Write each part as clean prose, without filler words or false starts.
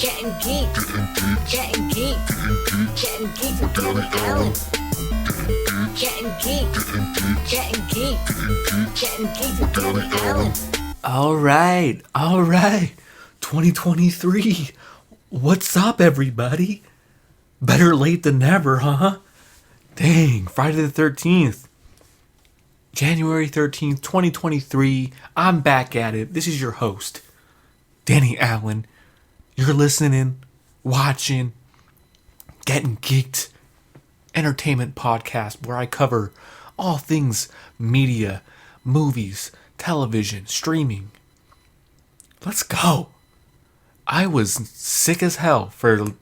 Gettin Geeked. Gettin Geeked. Gettin Geeked with Danny Allen. Gettin Geeked. Gettin Geeked. Gettin Geeked with Danny Allen. All right. 2023. What's up, everybody? Better late than never, huh? Dang, Friday the 13th. January 13th, 2023. I'm back at it. This is your host, Danny Allen. You're listening, watching, Gettin Geeked, entertainment podcast where I cover all things media, movies, television, streaming. Let's go. I was sick as hell for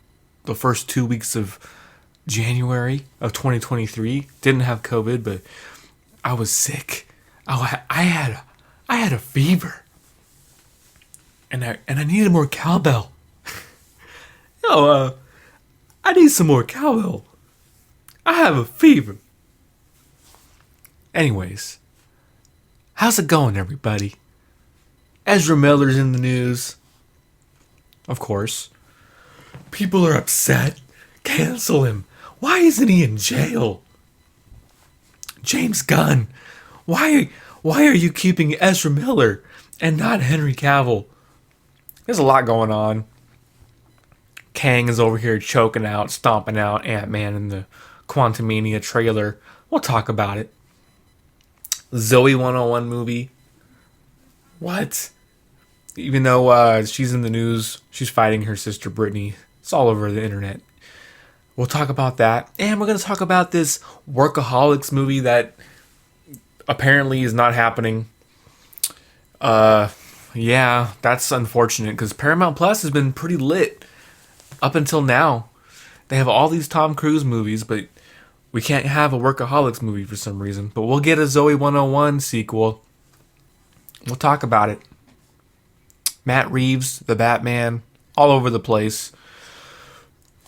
the first 2 weeks of January of 2023. Didn't have COVID, but I was sick. I had a fever, and I needed more cowbell. I need some more cowbell. I have a fever. Anyways, how's it going, everybody? Ezra Miller's in the news. Of course. People are upset. Cancel him. Why isn't he in jail? James Gunn. Why are you keeping Ezra Miller and not Henry Cavill? There's a lot going on. Kang is over here choking out, stomping out Ant-Man in the Quantumania trailer. We'll talk about it. Zoey 101 movie. What? Even though she's in the news, she's fighting her sister Brittany. It's all over the internet. We'll talk about that. And we're going to talk about this Workaholics movie that apparently is not happening. Yeah, that's unfortunate because Paramount Plus has been pretty lit up until now. They have all these Tom Cruise movies, but we can't have a Workaholics movie for some reason. But we'll get a Zoey 101 sequel. We'll talk about it. Matt Reeves, the Batman, all over the place.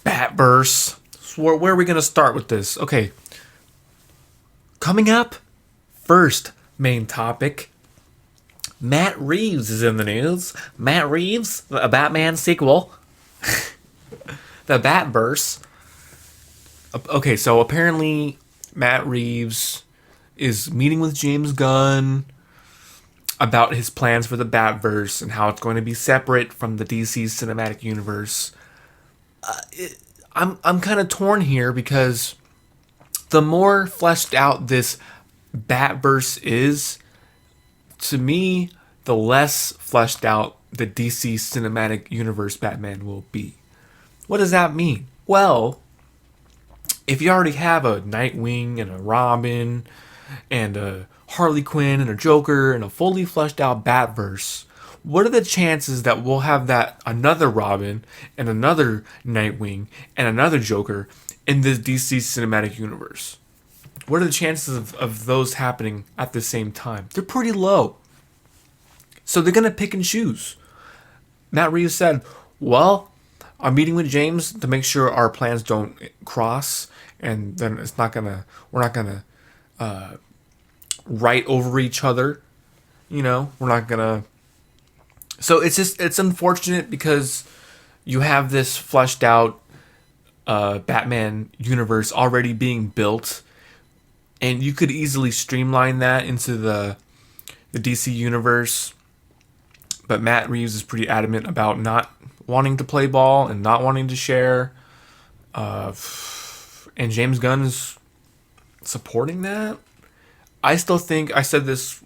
Batverse. So where are we going to start with this? Okay. Coming up, first main topic. Matt Reeves is in the news. Matt Reeves, a Batman sequel. The Batverse. Okay, so apparently Matt Reeves is meeting with James Gunn about his plans for the Batverse and how it's going to be separate from the DC cinematic universe. I'm kind of torn here because the more fleshed out this Batverse is, to me, the less fleshed out the DC cinematic universe Batman will be. What does that mean? Well, if you already have a Nightwing and a Robin and a Harley Quinn and a Joker and a fully fleshed out Batverse, what are the chances that we'll have that another Robin and another Nightwing and another Joker in the DC cinematic universe? What are the chances of those happening at the same time? They're pretty low. So they're going to pick and choose. Matt Reeves said, well, I'm meeting with James to make sure our plans don't cross, and then we're not gonna write over each other. You know, we're not gonna. So it's unfortunate because you have this fleshed out Batman universe already being built, and you could easily streamline that into the DC universe. But Matt Reeves is pretty adamant about not wanting to play ball and not wanting to share. And James Gunn is supporting that. I still think, I said this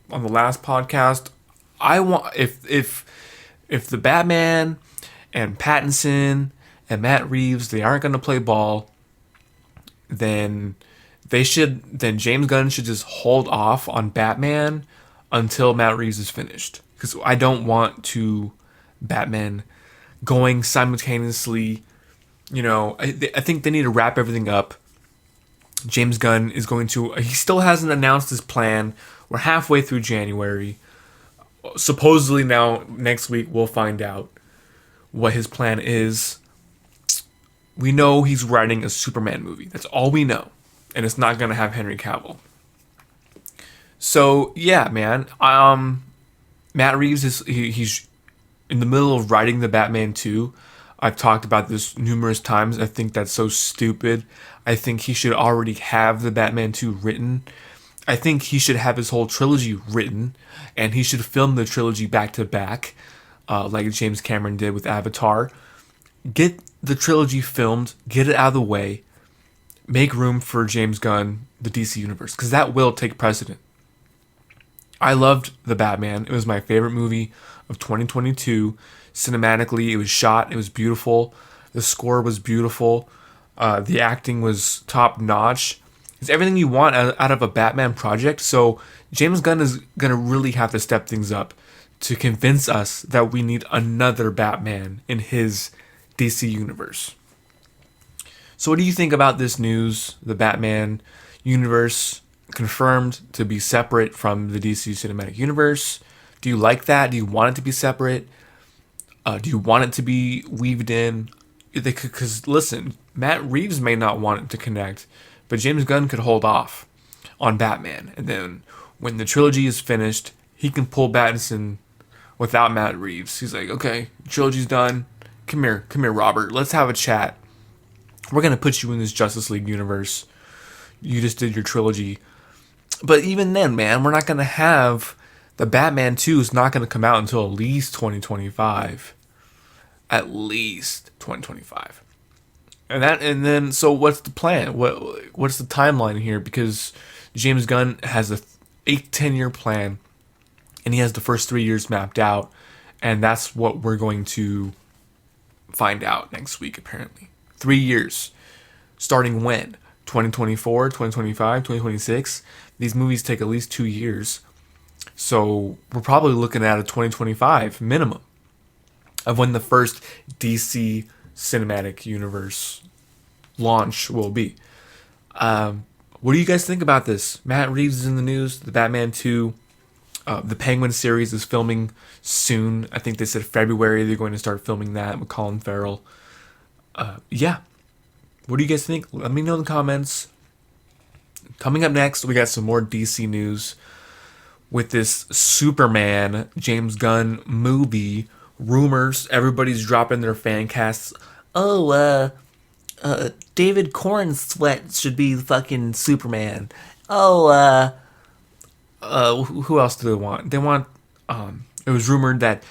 on the last podcast, I want, if the Batman and Pattinson and Matt Reeves, they aren't going to play ball, then James Gunn should just hold off on Batman until Matt Reeves is finished. Because I don't want Batman going simultaneously. You know, I think they need to wrap everything up. James Gunn is he still hasn't announced his plan. We're halfway through January. Supposedly now, next week, we'll find out what his plan is. We know he's writing a Superman movie. That's all we know. And it's not going to have Henry Cavill. So, yeah, man. Matt Reeves he's in the middle of writing the Batman 2. I've talked about this numerous times. I think that's so stupid. I think he should already have the Batman 2 written. I think he should have his whole trilogy written, and he should film the trilogy back to back, like James Cameron did with Avatar. Get the trilogy filmed, get it out of the way, make room for James Gunn, the DC Universe, because that will take precedent. I loved The Batman. It was my favorite movie of 2022. Cinematically, it was shot. It was beautiful. The score was beautiful. The acting was top notch. It's everything you want out of a Batman project. So James Gunn is going to really have to step things up to convince us that we need another Batman in his DC universe. So what do you think about this news? The Batman universe confirmed to be separate from the DC cinematic universe. Do you like that? Do you want it to be separate? Do you want it to be weaved in? Because listen, Matt Reeves may not want it to connect, but James Gunn could hold off on Batman. And then when the trilogy is finished, he can pull Pattinson without Matt Reeves. He's like, okay, trilogy's done. Come here, Robert. Let's have a chat. We're going to put you in this Justice League universe. You just did your trilogy. But even then, man, we're not going to have... The Batman 2 is not going to come out until at least 2025. At least 2025. And then, so what's the plan? What's the timeline here? Because James Gunn has a 8-10 year plan, and he has the first 3 years mapped out, and that's what we're going to find out next week, apparently. 3 years. Starting when? 2024, 2025, 2026? These movies take at least 2 years. So we're probably looking at a 2025 minimum of when the first DC cinematic universe launch will be. What do you guys think about this? Matt Reeves is in the news. The Batman 2, the Penguin series is filming soon. I think they said February they're going to start filming that with Colin Farrell. Yeah. What do you guys think? Let me know in the comments. Coming up next, we got some more DC news with this Superman James Gunn movie. Rumors, everybody's dropping their fan casts. Oh, David Corn Sweat should be fucking Superman. Oh, who else do they want? They want, it was rumored that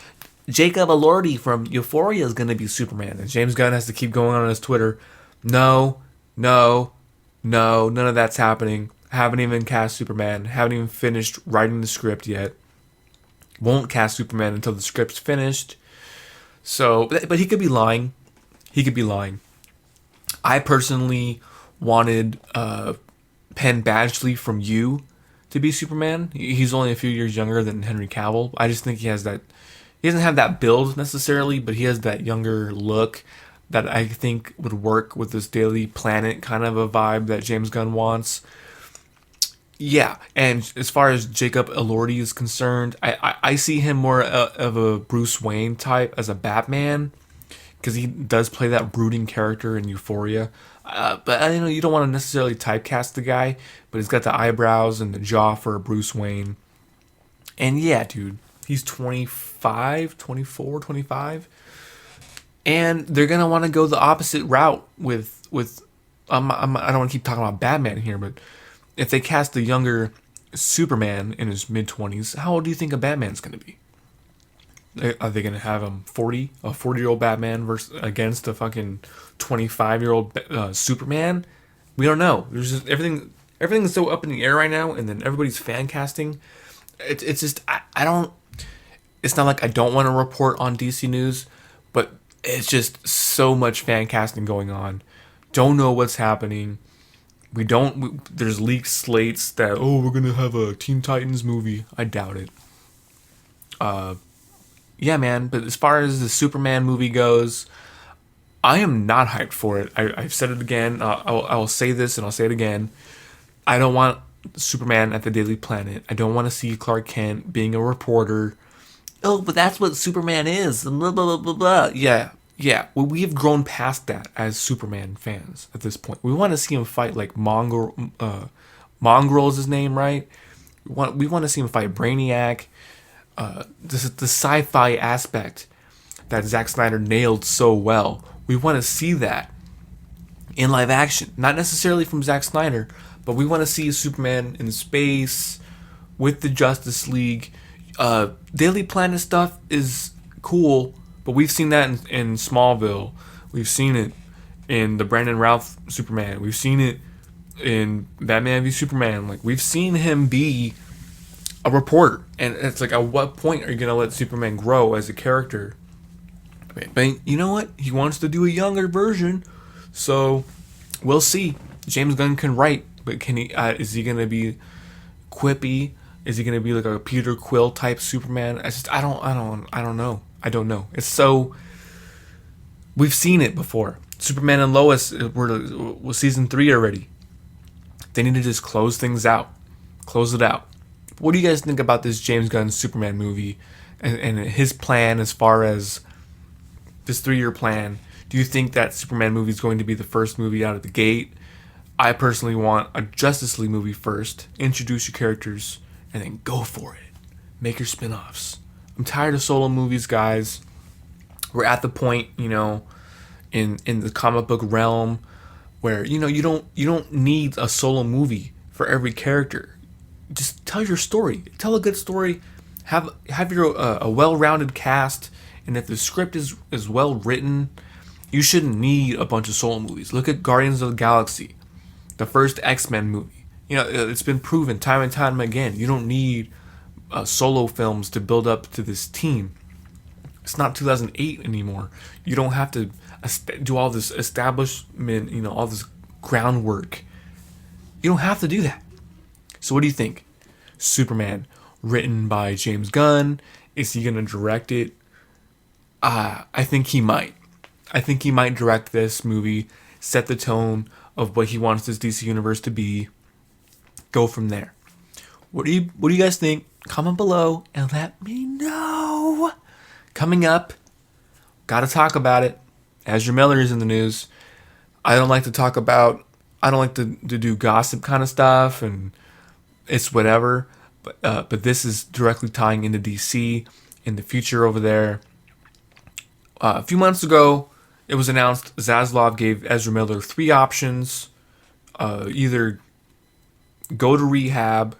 Jacob Elordi from Euphoria is going to be Superman. And James Gunn has to keep going on his Twitter. No, none of that's happening. Haven't even cast Superman. Haven't even finished writing the script yet. Won't cast Superman until the script's finished. So, but he could be lying. I personally wanted Penn Badgley from You to be Superman. He's only a few years younger than Henry Cavill. I just think he has that. He doesn't have that build necessarily, but he has that younger look that I think would work with this Daily Planet kind of a vibe that James Gunn wants. Yeah, and as far as Jacob Elordi is concerned, I see him more of a Bruce Wayne type as a Batman, because he does play that brooding character in Euphoria. But I know you don't want to necessarily typecast the guy, but he's got the eyebrows and the jaw for Bruce Wayne. And yeah, dude, he's 25, 24, 25. And they're going to want to go the opposite route with I don't want to keep talking about Batman here, but if they cast a younger Superman in his mid-20s, how old do you think a Batman's going to be? Are they going to have him 40? A 40-year-old Batman against a fucking 25-year-old Superman? We don't know. There's just everything is so up in the air right now, and then everybody's fan casting. It's just, I don't... It's not like I don't want to report on DC news, but it's just so much fan casting going on. Don't know what's happening. There's leaked slates that, we're going to have a Teen Titans movie. I doubt it. Yeah, man. But as far as the Superman movie goes, I am not hyped for it. I've said it again. I will say this and I'll say it again. I don't want Superman at the Daily Planet. I don't want to see Clark Kent being a reporter. Oh, but that's what Superman is. Blah, blah, blah, blah, blah. Yeah. Well, we have grown past that as Superman fans at this point. We want to see him fight like Mongrel is his name, right? We want to see him fight Brainiac. The sci-fi aspect that Zack Snyder nailed so well. We want to see that in live action. Not necessarily from Zack Snyder, but we want to see Superman in space with the Justice League. Daily Planet stuff is cool, but we've seen that in Smallville. We've seen it in the Brandon Routh Superman. We've seen it in Batman v Superman. Like, we've seen him be a reporter, and it's like, at what point are you gonna let Superman grow as a character? But you know what? He wants to do a younger version, so we'll see. James Gunn can write, but can he? Is he gonna be quippy? Is he gonna be like a Peter Quill type Superman? I don't know. It's so, we've seen it before. Superman and Lois was season 3 already. They need to just close things out. Close it out. What do you guys think about this James Gunn Superman movie and his plan as far as this 3-year plan? Do you think that Superman movie is going to be the first movie out of the gate? I personally want a Justice League movie first. Introduce your characters and then go for it. Make your spin-offs. I'm tired of solo movies, guys. We're at the point, in the comic book realm where, you don't need a solo movie for every character. Just tell your story. Tell a good story. Have your a well-rounded cast, and if the script is well written, you shouldn't need a bunch of solo movies. Look at Guardians of the Galaxy, the first X-Men movie. It's been proven time and time again. You don't need solo films to build up to this team. It's not 2008 anymore. You don't have to do all this establishment, all this groundwork. You don't have to do that. So what do you think? Superman, written by James Gunn. Is he going to direct it? I think he might. I think he might direct this movie, set the tone of what he wants this DC universe to be. Go from there. What do you guys think? Comment below and let me know. Coming up, gotta talk about it. Ezra Miller is in the news. I don't like to do gossip kind of stuff, and it's whatever. But this is directly tying into DC in the future over there. A few months ago, it was announced Zaslav gave Ezra Miller 3 options. Either go to rehab,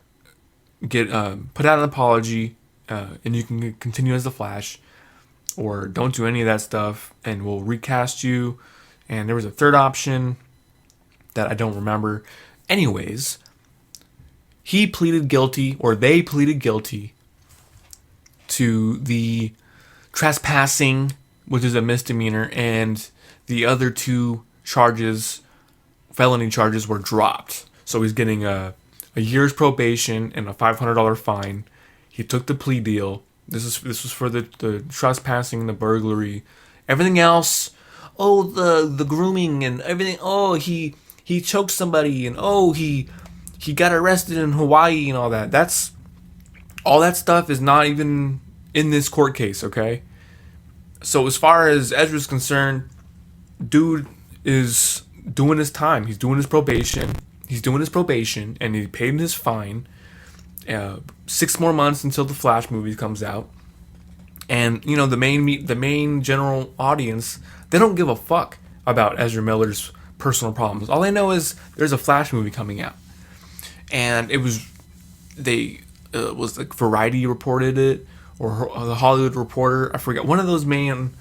put out an apology, and you can continue as the Flash, or don't do any of that stuff and we'll recast you. And there was a third option that I don't remember. Anyways, they pleaded guilty to the trespassing, which is a misdemeanor, and the other 2 felony charges were dropped. So he's getting a year's probation and a $500 fine. He took the plea deal. This was for the trespassing, the burglary, everything else. Oh, the grooming and everything. Oh, he choked somebody, and he got arrested in Hawaii and all that. All that stuff is not even in this court case, okay? So as far as Ezra's concerned, dude is doing his time. He's doing his probation. And he paid his fine. 6 more months until the Flash movie comes out. And, the main general audience, they don't give a fuck about Ezra Miller's personal problems. All they know is there's a Flash movie coming out. And it was like Variety reported it, or the Hollywood Reporter, I forget. One of those main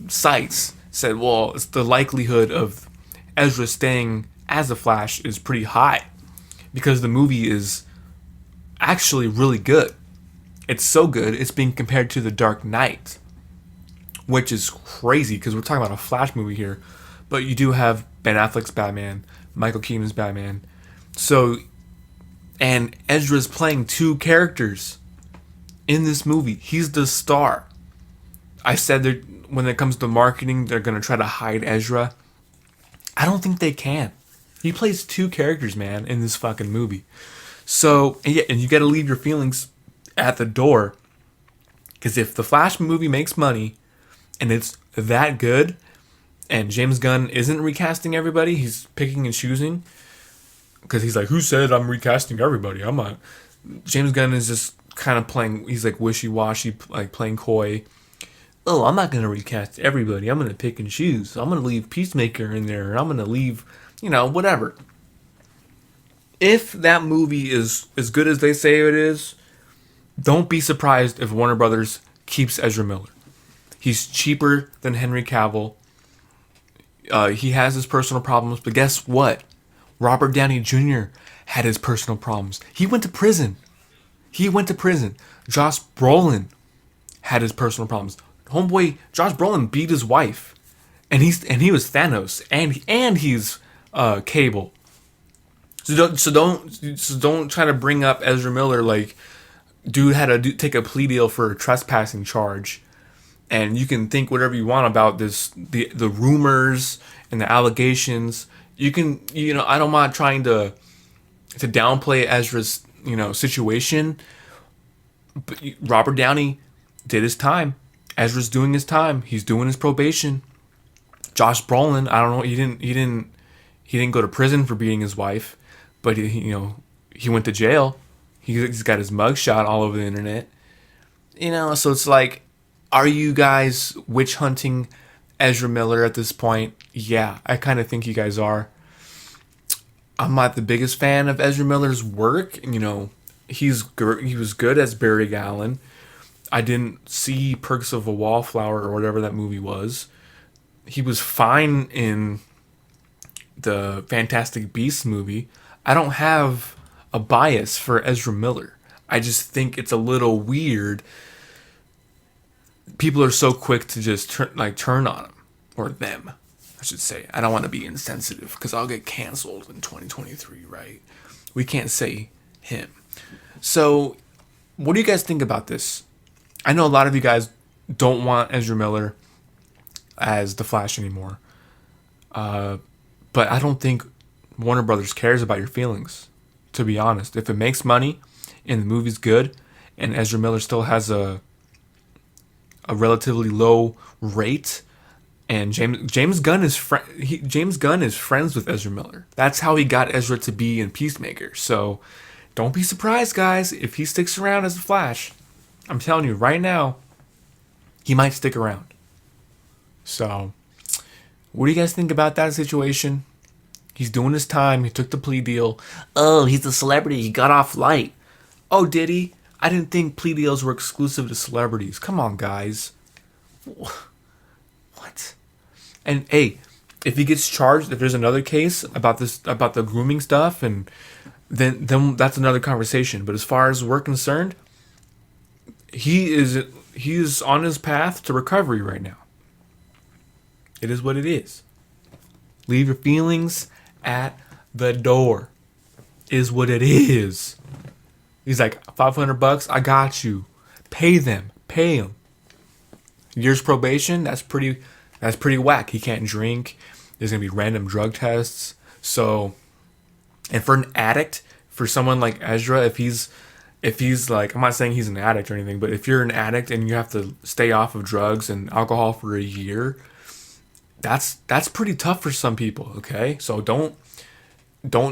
sites said, well, it's the likelihood of Ezra staying as the Flash is pretty high, because the movie is actually really good. It's so good, it's being compared to The Dark Knight, which is crazy because we're talking about a Flash movie here. But you do have Ben Affleck's Batman, Michael Keaton's Batman. So, and Ezra's playing 2 characters in this movie. He's the star. I said that when it comes to marketing, they're going to try to hide Ezra. I don't think they can. He plays 2 characters, man, in this fucking movie. So, and you got to leave your feelings at the door. Because if the Flash movie makes money and it's that good, and James Gunn isn't recasting everybody, he's picking and choosing. Because he's like, who said I'm recasting everybody? I'm not. James Gunn is just kind of playing, he's like wishy-washy, like playing coy. oh, I'm not going to recast everybody. I'm going to pick and choose. I'm going to leave Peacemaker in there. I'm going to leave, whatever. If that movie is as good as they say it is, don't be surprised if Warner Brothers keeps Ezra Miller. He's cheaper than Henry Cavill. He has his personal problems, but guess what? Robert Downey Jr. had his personal problems. He went to prison. Josh Brolin had his personal problems. Homeboy, Josh Brolin beat his wife, and he was Thanos, and he's Cable. So don't try to bring up Ezra Miller like dude had to take a plea deal for a trespassing charge, and you can think whatever you want about the rumors and the allegations. I'm not trying to downplay Ezra's situation, but Robert Downey did his time. Ezra's doing his time. He's doing his probation. Josh Brolin, I don't know. He didn't go to prison for beating his wife, but he went to jail. He's got his mugshot all over the internet. So it's like, are you guys witch hunting Ezra Miller at this point? Yeah, I kind of think you guys are. I'm not the biggest fan of Ezra Miller's work. He was good as Barry Allen. I didn't see Perks of a Wallflower or whatever that movie was. He was fine in the Fantastic Beasts movie. I don't have a bias for Ezra Miller. I just think it's a little weird. People are so quick to just turn on him, or them, I should say. I don't want to be insensitive because I'll get canceled in 2023, right? We can't say him. So, what do you guys think about this? I know a lot of you guys don't want Ezra Miller as the Flash anymore. But I don't think Warner Brothers cares about your feelings, to be honest. If it makes money and the movie's good and Ezra Miller still has a relatively low rate, and James Gunn is friends with Ezra Miller. That's how he got Ezra to be in Peacemaker. So don't be surprised, guys, if he sticks around as the Flash. I'm telling you right now, he might stick around. So, what do you guys think about that situation? He's doing his time. He took the plea deal. Oh, he's a celebrity. He got off light. Oh, did he? I didn't think plea deals were exclusive to celebrities. Come on, guys. What? And hey, if he gets charged, if there's another case about the grooming stuff, and then that's another conversation. But as far as we're concerned, he is on his path to recovery right now. It is what it is. Leave your feelings at the door. Is what it is. He's like, $500, I got you. Pay them. Pay him. Year's probation, that's pretty whack. He can't drink. There's gonna be random drug tests. So, and for an addict, for someone like Ezra, if he's like, I'm not saying he's an addict or anything, but if you're an addict and you have to stay off of drugs and alcohol for a year, that's pretty tough for some people, okay? So don't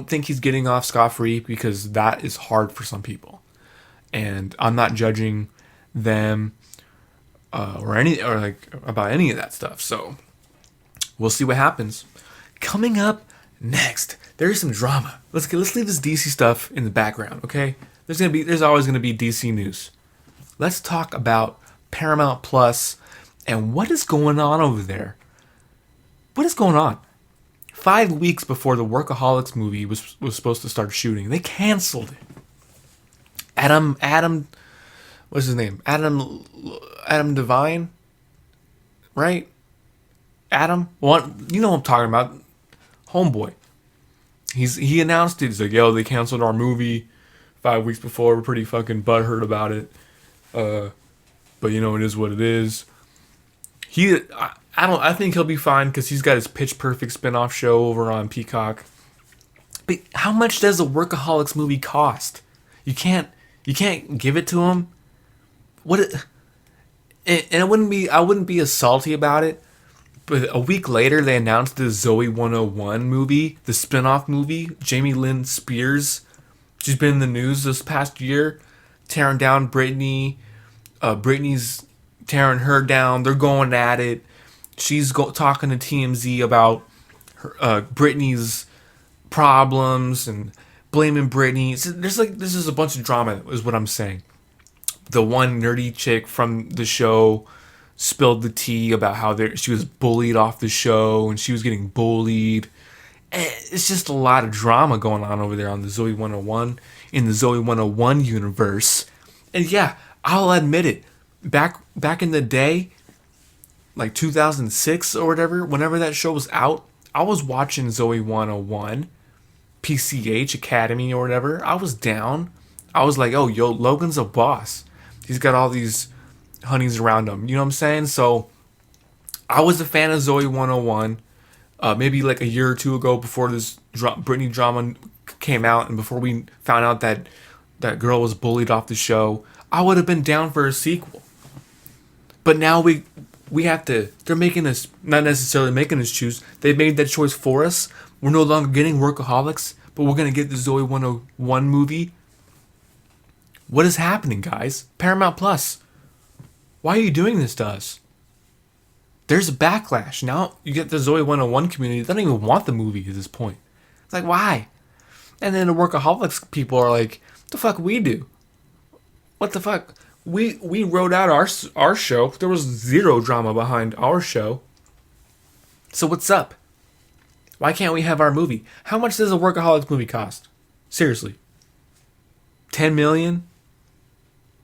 think he's getting off scot-free, because that is hard for some people. And I'm not judging them or about any of that stuff. So we'll see what happens. Coming up next, there's some drama. Let's leave this DC stuff in the background, okay? There's always gonna be DC news. Let's talk about Paramount Plus and what is going on over there. What is going on? 5 weeks before the Workaholics movie was supposed to start shooting, they canceled it. Adam, what's his name? Adam Devine, right? Adam, you know what I'm talking about. Homeboy. He announced it. He's like, yo, they canceled our movie 5 weeks before. We're pretty fucking butthurt about it. But it is what it is. I think he'll be fine because he's got his Pitch Perfect spinoff show over on Peacock. But how much does a Workaholics movie cost? You can't give it to him. I wouldn't be as salty about it. But a week later, they announced the Zoey 101 movie, the spinoff movie. Jamie Lynn Spears, she's been in the news this past year, tearing down Britney's tearing her down. They're going at it. She's talking to TMZ about Britney's problems and blaming Britney. This is a bunch of drama, is what I'm saying. The one nerdy chick from the show spilled the tea about how she was bullied off the show and she was getting bullied. It's just a lot of drama going on over there on the Zoey 101, in the Zoey 101 universe. And yeah, I'll admit it. Back in the day, like 2006 or whatever, whenever that show was out, I was watching Zoey 101, PCH Academy or whatever. I was down. I was like, oh, yo, Logan's a boss. He's got all these honeys around him. You know what I'm saying? So I was a fan of Zoey 101. Maybe like a year or two ago, before this Britney drama came out and before we found out that that girl was bullied off the show, I would have been down for a sequel. But now we have to, they're making us, not necessarily making us choose, they made that choice for us. We're no longer getting Workaholics, but we're going to get the Zoey 101 movie. What is happening, guys? Paramount Plus, why are you doing this to us? There's a backlash. Now you get the Zoey 101 community, they don't even want the movie at this point. It's like, why? And then the Workaholics people are like, what the fuck we do? What the fuck? We wrote out our show. There was zero drama behind our show. So what's up? Why can't we have our movie? How much does a Workaholics movie cost? Seriously. 10 million?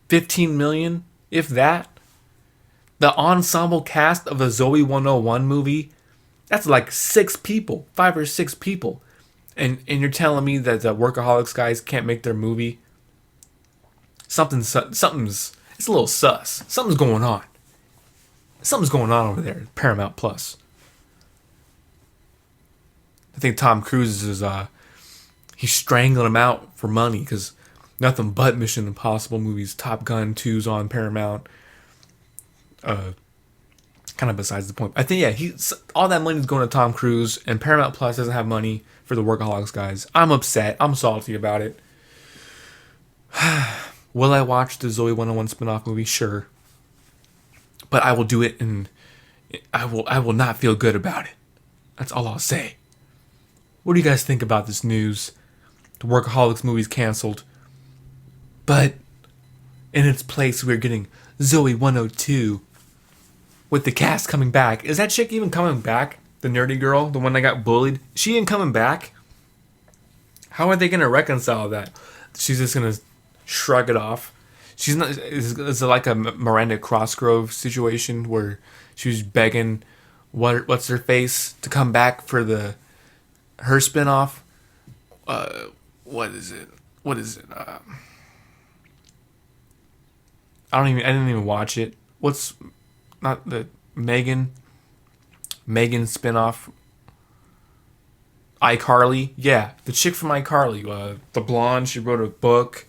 15 million? If that? The ensemble cast of a Zoey 101 movie, that's like 6 people. 5 or 6 people. And you're telling me that the Workaholics guys can't make their movie? Something's, it's a little sus. Something's going on. Something's going on over there at Paramount Plus. I think Tom Cruise is, he's strangling him out for money because nothing but Mission Impossible movies. Top Gun 2's on Paramount. Kind of besides the point. I think, yeah, all that money's going to Tom Cruise, and Paramount Plus doesn't have money for the Workaholics guys. I'm upset. I'm salty about it. Will I watch the Zoey 101 spinoff movie? Sure. But I will do it, and I will not feel good about it. That's all I'll say. What do you guys think about this news? The Workaholics movie's canceled. But in its place, we're getting Zoey 102 with the cast coming back. Is that chick even coming back? The nerdy girl, the one that got bullied? She ain't coming back? How are they going to reconcile that? She's just going to shrug it off. She's not. Is it like a Miranda Crossgrove situation where she was begging what's her face to come back for her spinoff? What is it? I didn't even watch it. What's not the Megan spinoff? iCarly, yeah, the chick from iCarly, the blonde. She wrote a book.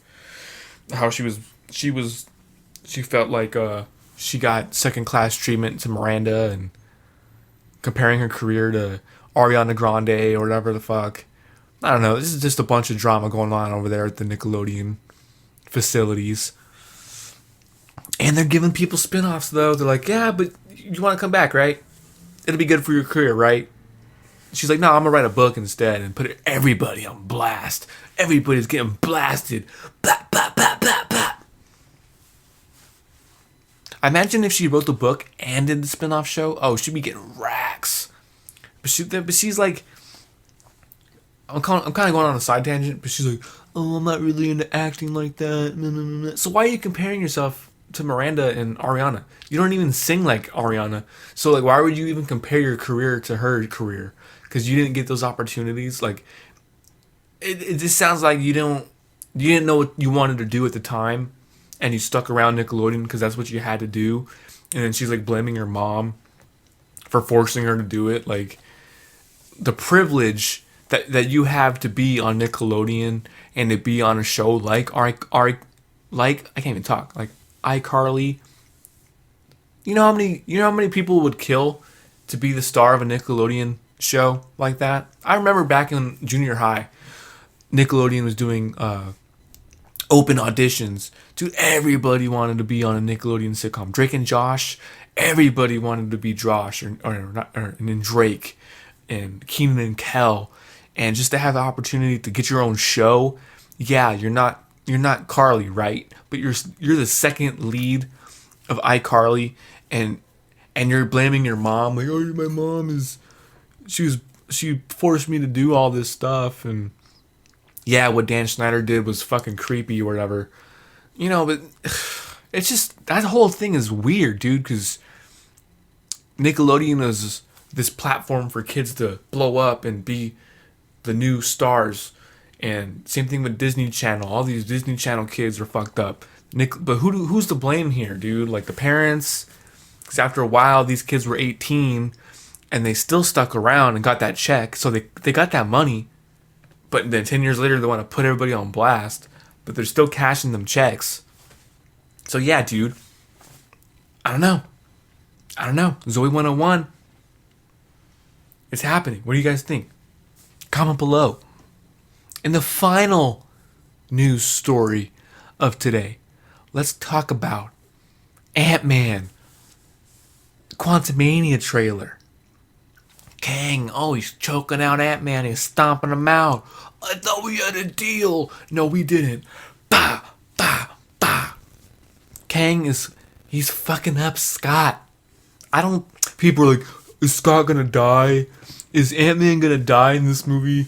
How she felt like she got second class treatment to Miranda and comparing her career to Ariana Grande or whatever the fuck. I don't know. This is just a bunch of drama going on over there at the Nickelodeon facilities. And they're giving people spin-offs, though. They're like, yeah, but you want to come back, right? It'll be good for your career, right? She's like, no, I'm going to write a book instead and put everybody on blast. Everybody's getting blasted. Blah, blah, blah, blah, blah. I imagine if she wrote the book and did the spin-off show, oh, she'd be getting racks. But she's like, I'm kind of going on a side tangent, but she's like, oh, I'm not really into acting like that. So why are you comparing yourself to Miranda and Ariana? You don't even sing like Ariana. So like, why would you even compare your career to her career? Because you didn't get those opportunities. Like, it just sounds like you didn't know what you wanted to do at the time, and you stuck around Nickelodeon because that's what you had to do. And then she's like blaming her mom for forcing her to do it. Like, the privilege that you have to be on Nickelodeon and to be on a show like I can't even talk, like iCarly. You know how many people would kill to be the star of a Nickelodeon show like that? I remember back in junior high, Nickelodeon was doing open auditions. Dude, everybody wanted to be on a Nickelodeon sitcom. Drake and Josh, everybody wanted to be Josh and then Drake and Keenan and Kel, and just to have the opportunity to get your own show. Yeah, you're not Carly, right? But you're the second lead of iCarly, and you're blaming your mom like, oh, my mom is she forced me to do all this stuff, and yeah, what Dan Schneider did was fucking creepy or whatever. But it's just, that whole thing is weird, dude, because Nickelodeon is this platform for kids to blow up and be the new stars. And same thing with Disney Channel. All these Disney Channel kids are fucked up. But who's to blame here, dude? Like the parents? Because after a while, these kids were 18 and they still stuck around and got that check. So they got that money. But then 10 years later, they want to put everybody on blast. But they're still cashing them checks. So yeah, dude. I don't know. Zoey 101. It's happening. What do you guys think? Comment below. And the final news story of today. Let's talk about Ant-Man. Quantumania trailer. Kang, he's choking out Ant-Man. He's stomping him out. I thought we had a deal. No, we didn't. Bah, bah, bah. Kang he's fucking up Scott. People are like, is Scott gonna die? Is Ant-Man gonna die in this movie?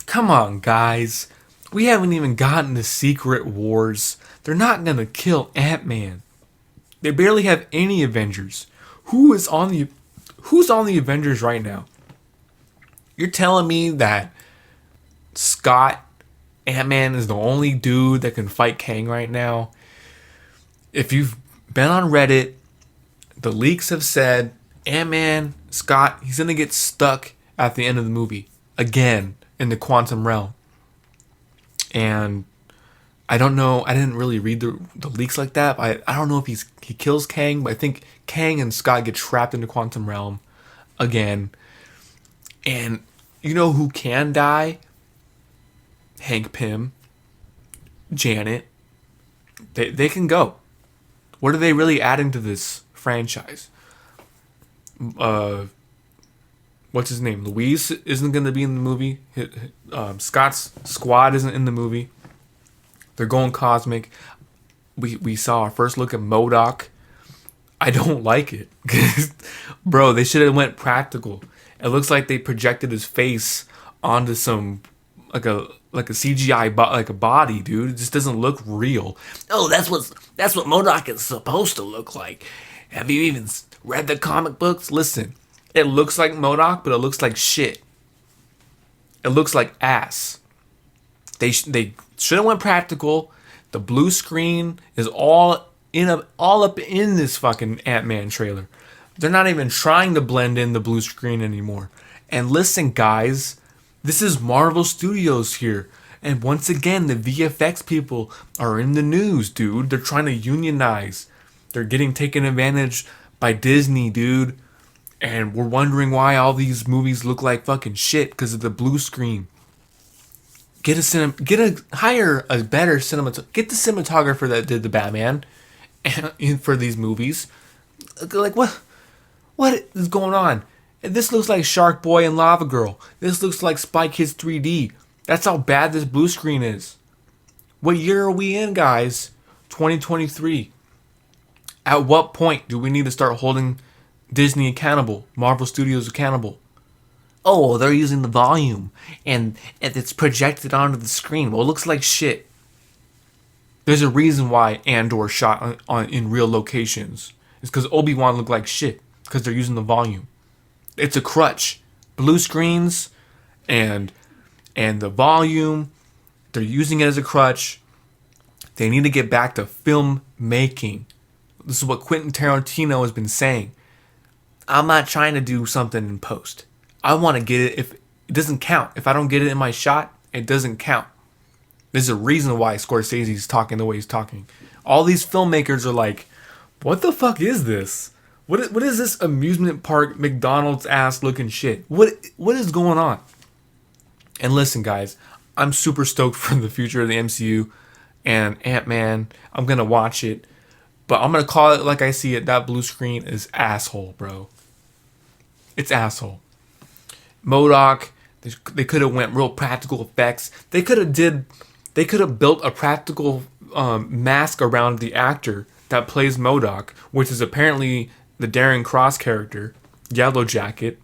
Come on, guys. We haven't even gotten to Secret Wars. They're not gonna kill Ant-Man. They barely have any Avengers. Who's on the Avengers right now? You're telling me that Scott, Ant-Man, is the only dude that can fight Kang right now? If you've been on Reddit, the leaks have said Ant-Man, Scott, he's gonna get stuck at the end of the movie again in the quantum realm. And I don't know, I didn't really read the leaks like that. I don't know if he kills Kang, but I think Kang and Scott get trapped in the quantum realm again. And you know who can die? Hank Pym, Janet. They can go. What are they really adding to this franchise? What's his name? Louise isn't going to be in the movie. Scott's squad isn't in the movie. They're going cosmic. We saw our first look at Modok. I don't like it. Bro, they should have went practical. It looks like they projected his face onto some like a CGI like a body, dude. It just doesn't look real. Oh, that's what Modok is supposed to look like. Have you even read the comic books? Listen, it looks like Modok, but it looks like shit. It looks like ass. They should have went practical. The blue screen is all up in this fucking Ant-Man trailer. They're not even trying to blend in the blue screen anymore. And listen, guys, this is Marvel Studios here. And once again, the VFX people are in the news, dude. They're trying to unionize. They're getting taken advantage by Disney, dude. And we're wondering why all these movies look like fucking shit because of the blue screen. Hire a better cinematographer. Get the cinematographer that did the Batman for these movies. Like, what is going on? This looks like Shark Boy and Lava Girl. This looks like Spy Kids 3D. That's how bad this blue screen is. What year are we in, guys? 2023. At what point do we need to start holding Disney accountable, Marvel Studios accountable? Oh, they're using the volume and it's projected onto the screen. Well, it looks like shit. There's a reason why Andor shot in real locations. It's because Obi-Wan looked like shit because they're using the volume. It's a crutch. Blue screens and the volume, they're using it as a crutch. They need to get back to film making. This is what Quentin Tarantino has been saying. I'm not trying to do something in post. I want to get it. If it doesn't count, if I don't get it in my shot, it doesn't count. There's a reason why Scorsese's talking the way he's talking. All these filmmakers are like, what the fuck is this? What is this amusement park McDonald's ass looking shit? What is going on? And listen, guys, I'm super stoked for the future of the MCU. and Ant-Man. I'm gonna watch it, but I'm gonna call it like I see it. That blue screen is asshole, bro. It's asshole. Modok. They could have went real practical effects. They could have built a practical mask around the actor that plays Modok, which is apparently the Darren Cross character, Yellow Jacket.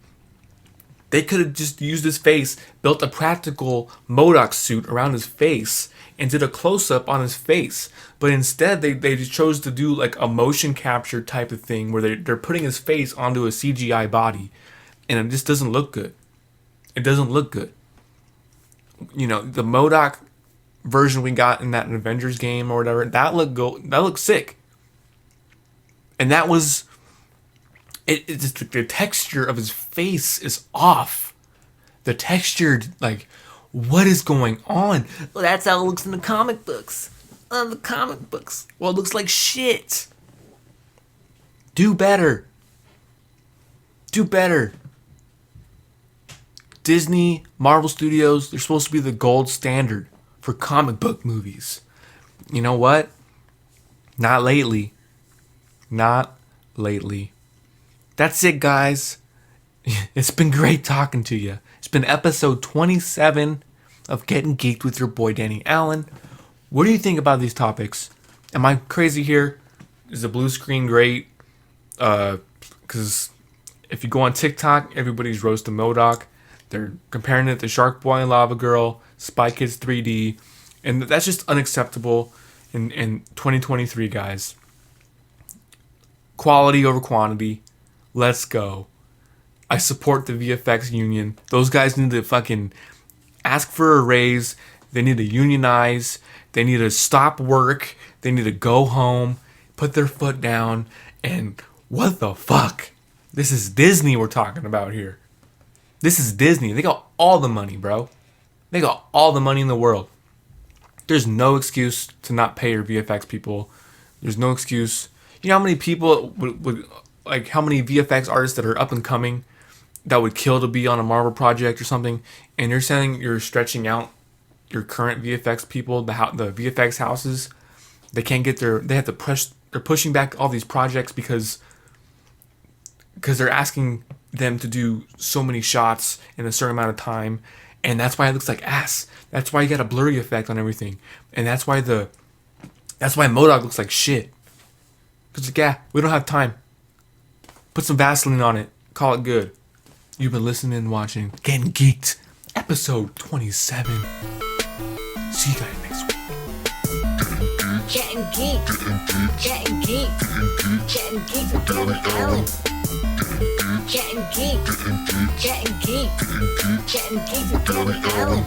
They could have just used his face, built a practical Modok suit around his face, and did a close-up on his face. But instead, they just chose to do like a motion capture type of thing where they're putting his face onto a CGI body, and it just doesn't look good. It doesn't look good. You know, the Modok version we got in that Avengers game or whatever, that looked sick. And that was it's just the texture of his face is off. The texture, like, what is going on? Well, that's how it looks in the comic books. The comic books. Well, it looks like shit. Do better. Do better. Disney, Marvel Studios, they're supposed to be the gold standard for comic book movies. You know what? Not lately. Not lately. That's it, guys. It's been great talking to you. It's been episode 27 of Gettin Geeked with your boy Danny Allen. What do you think about these topics? Am I crazy here? Is the blue screen great? Because if you go on TikTok, everybody's roasting Modok. They're comparing it to Shark Boy and Lava Girl, Spy Kids 3D, and that's just unacceptable in 2023, guys. Quality over quantity. Let's go. I support the VFX union. Those guys need to fucking ask for a raise. They need to unionize. They need to stop work. They need to go home, put their foot down, and what the fuck? This is Disney we're talking about here. This is Disney. They got all the money, bro. They got all the money in the world. There's no excuse to not pay your VFX people. There's no excuse. You know how many people would like how many VFX artists that are up and coming that would kill to be on a Marvel project or something, and you're saying you're stretching out your current VFX people, the VFX houses. They can't get they have to push. They're pushing back all these projects because they're asking them to do so many shots in a certain amount of time, and that's why it looks like ass. That's why you got a blurry effect on everything, and that's why Modok looks like shit. Cause like, yeah, we don't have time. Put some Vaseline on it. Call it good. You've been listening and watching Gettin Geeked, episode 27. See you guys next week. Gettin Geeked. Gettin Geeked. Gettin Geeked with Danny Allen. Gettin Geeked. Gettin Geeked. Gettin Geeked with Danny Allen.